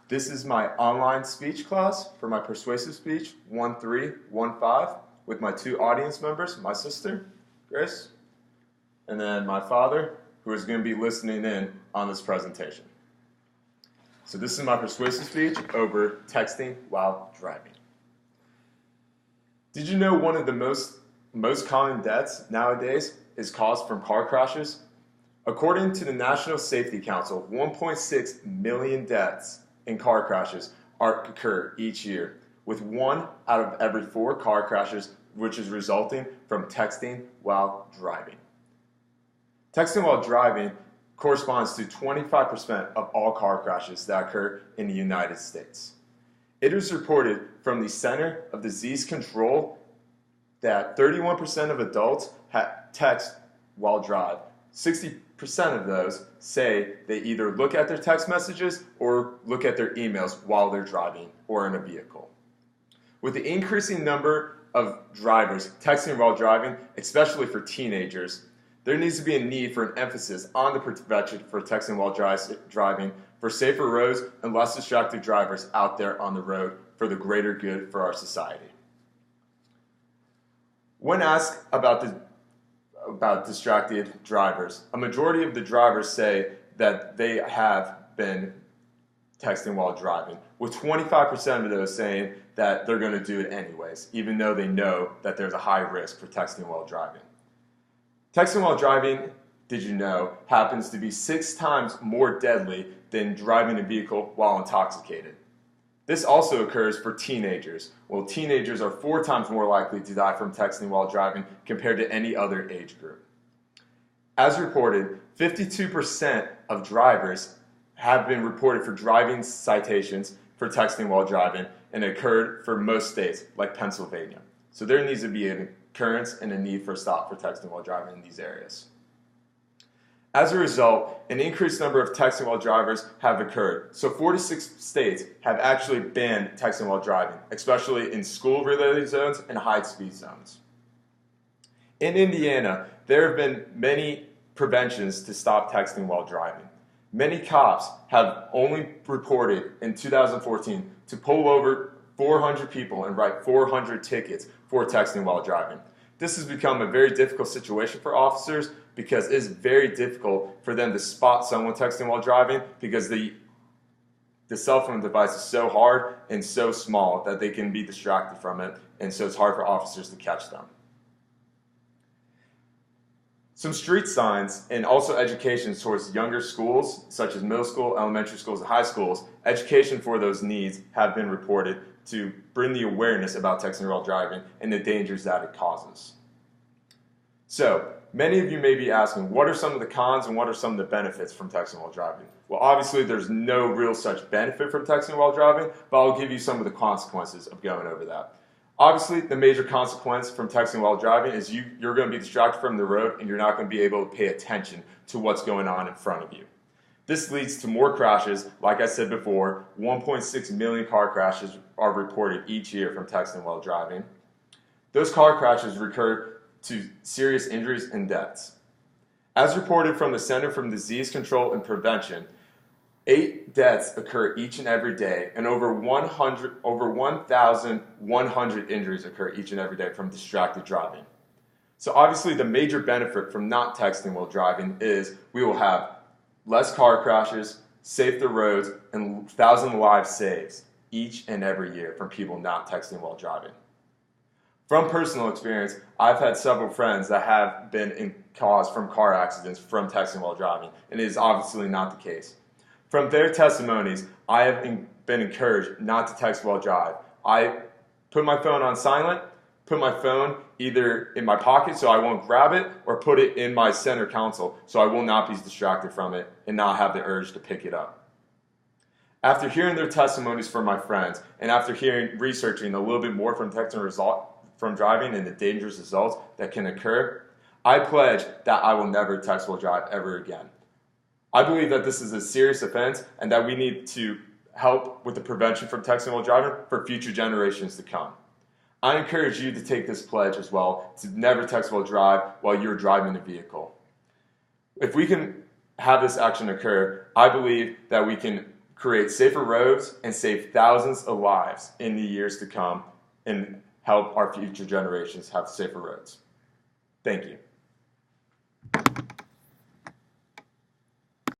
This is my online speech class for my Persuasive Speech 1315 with my two audience members, my sister, Grace, and then my father, who is going to be listening in on this presentation. So this is my Persuasive Speech over texting while driving. Did you know one of the most common deaths nowadays is caused from car crashes? According to the National Safety Council, 1.6 million deaths in car crashes occur each year, with 1 out of every 4 car crashes which is resulting from texting while driving. Texting while driving corresponds to 25% of all car crashes that occur in the United States. It is reported from the Center of Disease Control that 31% of adults text while driving. 60% of those say they either look at their text messages or look at their emails while they're driving or in a vehicle. With the increasing number of drivers texting while driving, especially for teenagers, there needs to be a need for an emphasis on the prevention for texting while driving, for safer roads and less distracted drivers out there on the road for the greater good for our society. When asked about distracted drivers, a majority of the drivers say that they have been texting while driving, with 25% of those saying that they're going to do it anyways, even though they know that there's a high risk for texting while driving. Texting while driving, did you know, happens to be 6 times more deadly than driving a vehicle while intoxicated. This also occurs for teenagers. Well, teenagers are 4 times more likely to die from texting while driving compared to any other age group. As reported, 52% of drivers have been reported for driving citations for texting while driving, and it occurred for most states, like Pennsylvania. So there needs to be an occurrence and a need for a stop for texting while driving in these areas. As a result, an increased number of texting while drivers have occurred. So 46 states have actually banned texting while driving, especially in school-related zones and high-speed zones. In Indiana, there have been many preventions to stop texting while driving. Many cops have only reported in 2014 to pull over 400 people and write 400 tickets for texting while driving. This has become a very difficult situation for officers because it's very difficult for them to spot someone texting while driving because the cell phone device is so hard and so small that they can be distracted from it, and so it's hard for officers to catch them. Some street signs and also education towards younger schools, such as middle school, elementary schools, and high schools, education for those needs have been reported to bring the awareness about texting while driving and the dangers that it causes. So, many of you may be asking, what are some of the cons and what are some of the benefits from texting while driving? Well, obviously there's no real such benefit from texting while driving, but I'll give you some of the consequences of going over that. Obviously, the major consequence from texting while driving is you're going to be distracted from the road and you're not going to be able to pay attention to what's going on in front of you. This leads to more crashes. Like I said before, 1.6 million car crashes are reported each year from texting while driving. Those car crashes recur to serious injuries and deaths. As reported from the Center for Disease Control and Prevention, 8 deaths occur each and every day, and over 1,100 injuries occur each and every day from distracted driving. So obviously the major benefit from not texting while driving is we will have less car crashes, safer roads, and 1,000 lives saved each and every year from people not texting while driving. From personal experience, I've had several friends that have been caused from car accidents from texting while driving, and it is obviously not the case. From their testimonies, I have been encouraged not to text while driving. I put my phone on silent, put my phone either in my pocket so I won't grab it, or put it in my center console so I will not be distracted from it and not have the urge to pick it up. After hearing their testimonies from my friends, and after researching a little bit more from texting from driving and the dangerous results that can occur, I pledge that I will never text while drive ever again. I believe that this is a serious offense and that we need to help with the prevention from texting while driving for future generations to come. I encourage you to take this pledge as well, to never text while drive while you're driving a vehicle. If we can have this action occur, I believe that we can create safer roads and save thousands of lives in the years to come and help our future generations have safer roads. Thank you.